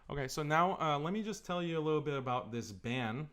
Okay, so now let me just tell you a little bit about this ban.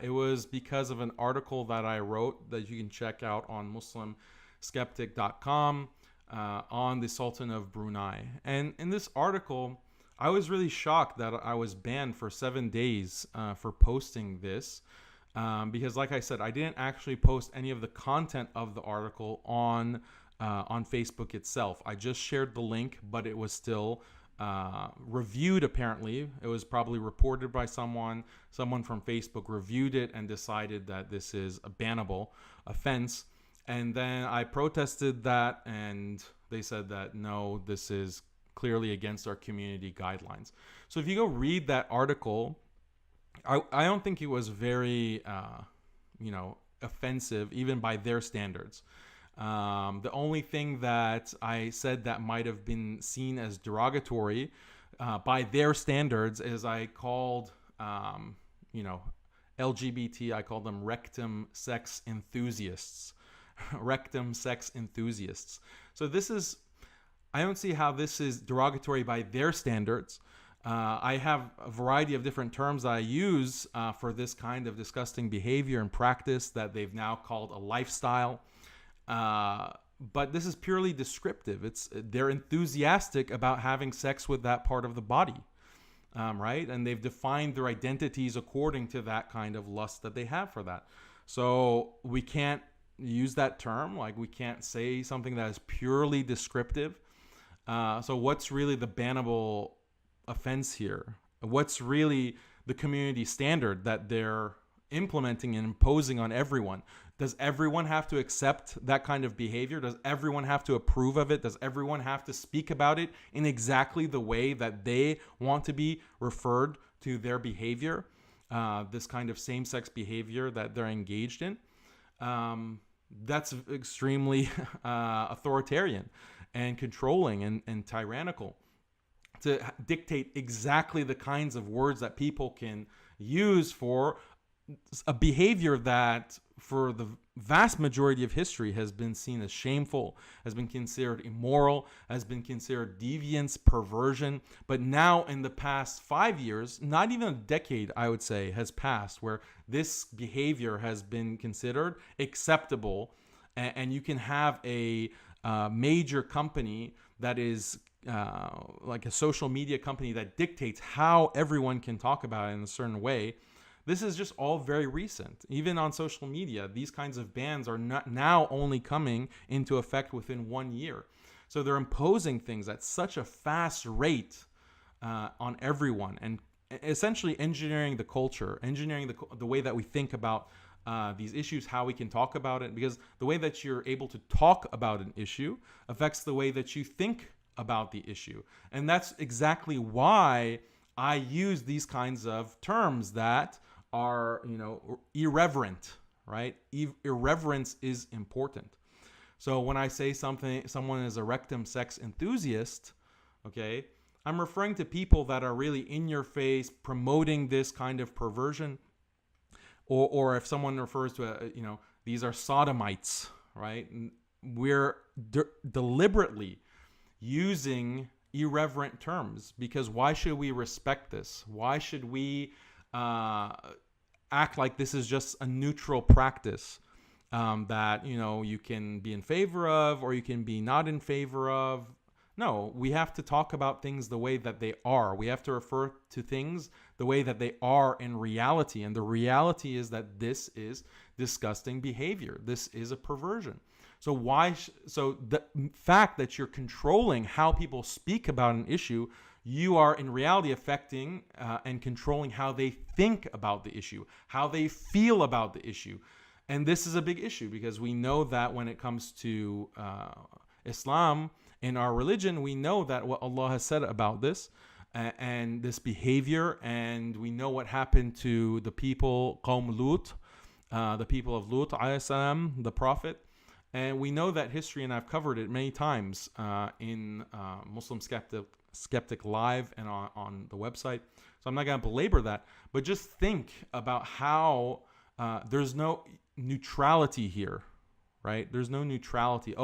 It was because of an article that I wrote that you can check out on MuslimSkeptic.com on the Sultan of Brunei. And in this article, I was really shocked that I was banned for 7 days for posting this. Because, like I said, I didn't actually post any of the content of the article on Facebook itself. I just shared the link, but it was still reviewed. Apparently, it was probably reported by someone. Someone from Facebook reviewed it and decided that this is a bannable offense. And then I protested that, and they said that no, this is clearly against our community guidelines. So if you go read that article, I don't think it was very, offensive, even by their standards. The only thing that I said that might have been seen as derogatory by their standards is I called, LGBT, I called them rectum sex enthusiasts. Rectum sex enthusiasts. So I don't see how this is derogatory by their standards. I have a variety of different terms that I use for this kind of disgusting behavior and practice that they've now called a lifestyle. But this is purely descriptive. They're enthusiastic about having sex with that part of the body, right? And they've defined their identities according to that kind of lust that they have for that. So we can't use that term. Like, we can't say something that is purely descriptive. So what's really the bannable offense here? What's really the community standard that they're implementing and imposing on everyone? Does everyone have to accept that kind of behavior? Does everyone have to approve of it? Does everyone have to speak about it in exactly the way that they want to be referred to their behavior? This kind of same-sex behavior that they're engaged in? That's extremely authoritarian and controlling and tyrannical, to dictate exactly the kinds of words that people can use for a behavior that for the vast majority of history has been seen as shameful, has been considered immoral, has been considered deviance, perversion. But now in the past 5 years, not even a decade, I would say, has passed where this behavior has been considered acceptable. And you can have a major company that is like a social media company that dictates how everyone can talk about it in a certain way. This is just all very recent. Even on social media, these kinds of bans are not now only coming into effect within 1 year. So they're imposing things at such a fast rate on everyone, and essentially engineering the culture, engineering the way that we think about these issues, how we can talk about it, because the way that you're able to talk about an issue affects the way that you think about the issue. And that's exactly why I use these kinds of terms that are, irreverent, right? Irreverence is important. So when I say someone is a rectum sex enthusiast, okay, I'm referring to people that are really in your face promoting this kind of perversion. Or if someone refers to, these are sodomites, right? We're deliberately using irreverent terms, because why should we respect this? Why should we act like this is just a neutral practice that, you can be in favor of or you can be not in favor of? No, we have to talk about things the way that they are. We have to refer to things the way that they are in reality. And the reality is that this is disgusting behavior. This is a perversion. So so the fact that you're controlling how people speak about an issue, you are in reality affecting and controlling how they think about the issue, how they feel about the issue. And this is a big issue, because we know that when it comes to Islam, in our religion, we know that what Allah has said about this and this behavior, and we know what happened to the people, Qawm Lut, the people of Lut, alayhi salam, the Prophet. And we know that history, and I've covered it many times in Muslim Skeptic Live and on the website. So I'm not going to belabor that, but just think about how there's no neutrality here, right? There's no neutrality.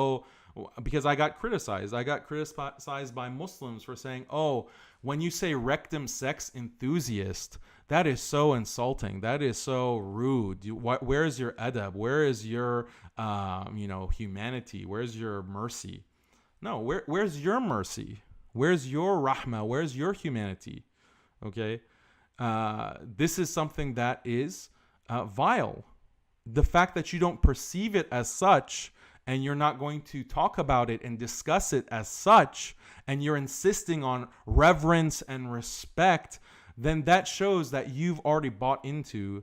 Because I got criticized. I got criticized by Muslims for saying, When you say rectum sex enthusiast, that is so insulting. That is so rude. Where's your adab? Where is your, humanity? Where's your mercy? No, where's your mercy? Where's your rahmah? Where's your humanity? Okay, this is something that is vile. The fact that you don't perceive it as such, and you're not going to talk about it and discuss it as such, and you're insisting on reverence and respect, then that shows that you've already bought into,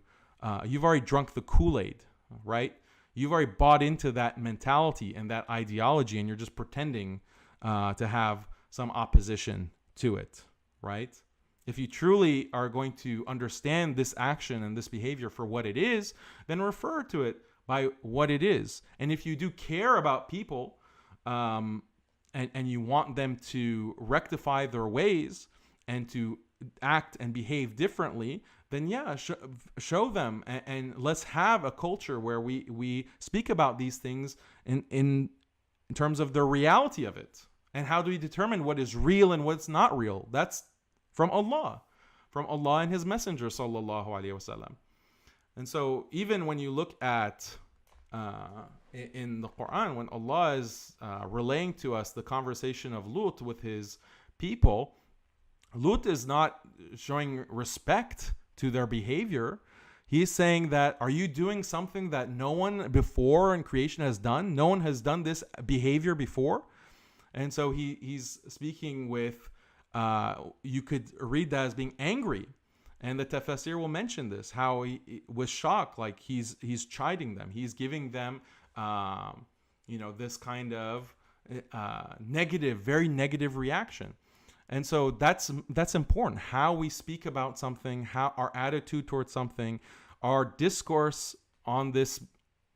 you've already drunk the Kool-Aid, right? You've already bought into that mentality and that ideology, and you're just pretending to have some opposition to it, right? If you truly are going to understand this action and this behavior for what it is, then refer to it by what it is. And if you do care about people, and you want them to rectify their ways and to act and behave differently, then yeah, show them, and let's have a culture where we speak about these things in terms of the reality of it. And how do we determine what is real and what's not real? That's from Allah and His Messenger sallallahu alaihi wasallam. And so even when you look at in the Quran, when Allah is relaying to us the conversation of Lut with his people, Lut is not showing respect to their behavior. He's saying that, are you doing something that no one before in creation has done? No one has done this behavior before. And so he's speaking with, you could read that as being angry. And the Tafsir will mention this, how he was shocked, like he's chiding them. He's giving them, this kind of negative, very negative reaction. And so that's important. How we speak about something, how our attitude towards something, our discourse on this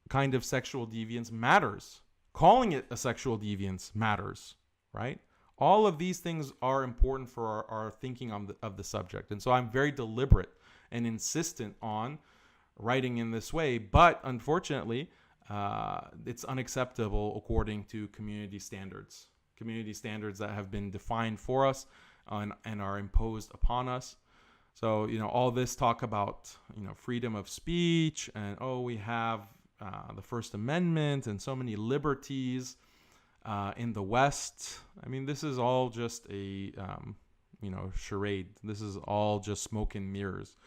kind of sexual deviance matters. Calling it a sexual deviance matters, right? All of these things are important for our thinking of the subject. And so I'm very deliberate and insistent on writing in this way. But unfortunately, it's unacceptable according to community standards that have been defined for us and are imposed upon us. So, all this talk about, freedom of speech and, we have the First Amendment and so many liberties in the West. I mean, this is all just a, charade. This is all just smoke and mirrors.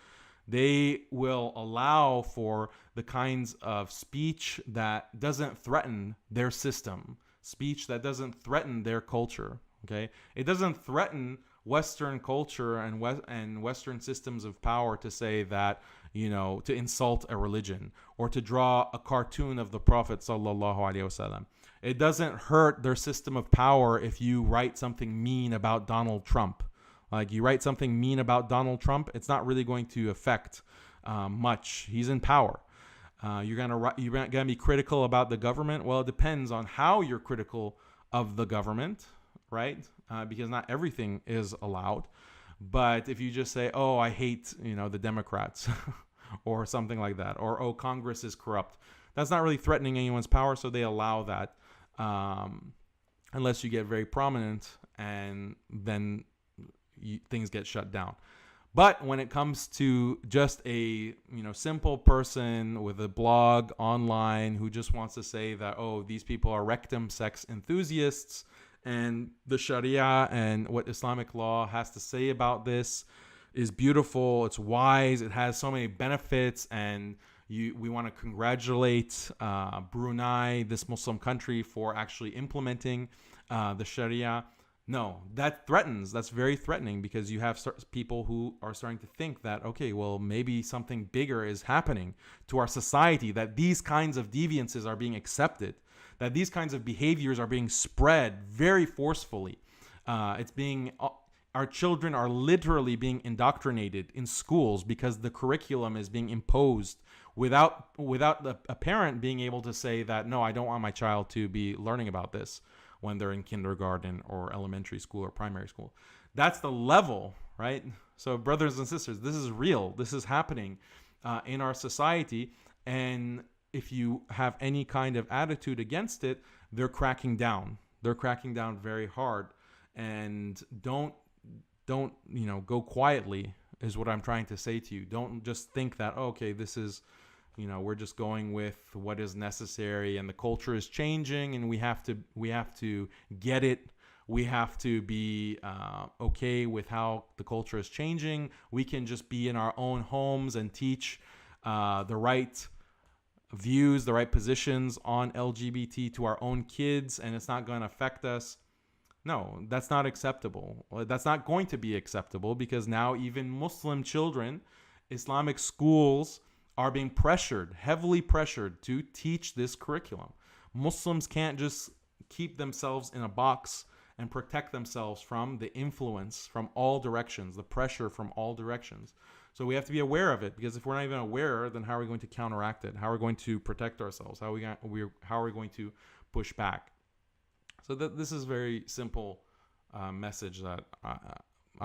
They will allow for the kinds of speech that doesn't threaten their system, speech that doesn't threaten their culture. Okay, it doesn't threaten Western culture and Western systems of power to say that, to insult a religion or to draw a cartoon of the Prophet sallallahu alaihi wasallam. It doesn't hurt their system of power if you write something mean about Donald Trump. Like, you write something mean about Donald Trump, it's not really going to affect much. He's in power. You're gonna be critical about the government. Well, it depends on how you're critical of the government, right? Because not everything is allowed. But if you just say, I hate, the Democrats or something like that, or, Congress is corrupt, that's not really threatening anyone's power. So they allow that unless you get very prominent, and then things get shut down. But when it comes to just a simple person with a blog online who just wants to say that, these people are rectum sex enthusiasts, and the Sharia and what Islamic law has to say about this is beautiful, it's wise, it has so many benefits, and we want to congratulate Brunei, this Muslim country, for actually implementing the Sharia. No, that's very threatening, because you have people who are starting to think that, okay, well, maybe something bigger is happening to our society, that these kinds of deviances are being accepted, that these kinds of behaviors are being spread very forcefully. Our children are literally being indoctrinated in schools because the curriculum is being imposed without a parent being able to say that, no, I don't want my child to be learning about this when they're in kindergarten or elementary school or primary school. That's the level, right? So brothers and sisters, this is real. This is happening in our society. And if you have any kind of attitude against it, they're cracking down. They're cracking down very hard. And don't don't, go quietly, is what I'm trying to say to you. Don't just think that, oh, okay, this is, we're just going with what is necessary, and the culture is changing, and we have to get it. We have to be okay with how the culture is changing. We can just be in our own homes and teach the right views, the right positions on LGBT to our own kids, and it's not going to affect us. No, that's not acceptable. That's not going to be acceptable, because now even Muslim children, Islamic schools are being pressured, heavily pressured, to teach this curriculum. Muslims can't just keep themselves in a box and protect themselves from the influence from all directions, the pressure from all directions. So we have to be aware of it, because if we're not even aware, then how are we going to counteract it? How are we going to protect ourselves? How are we going to push back? So this is very simple message that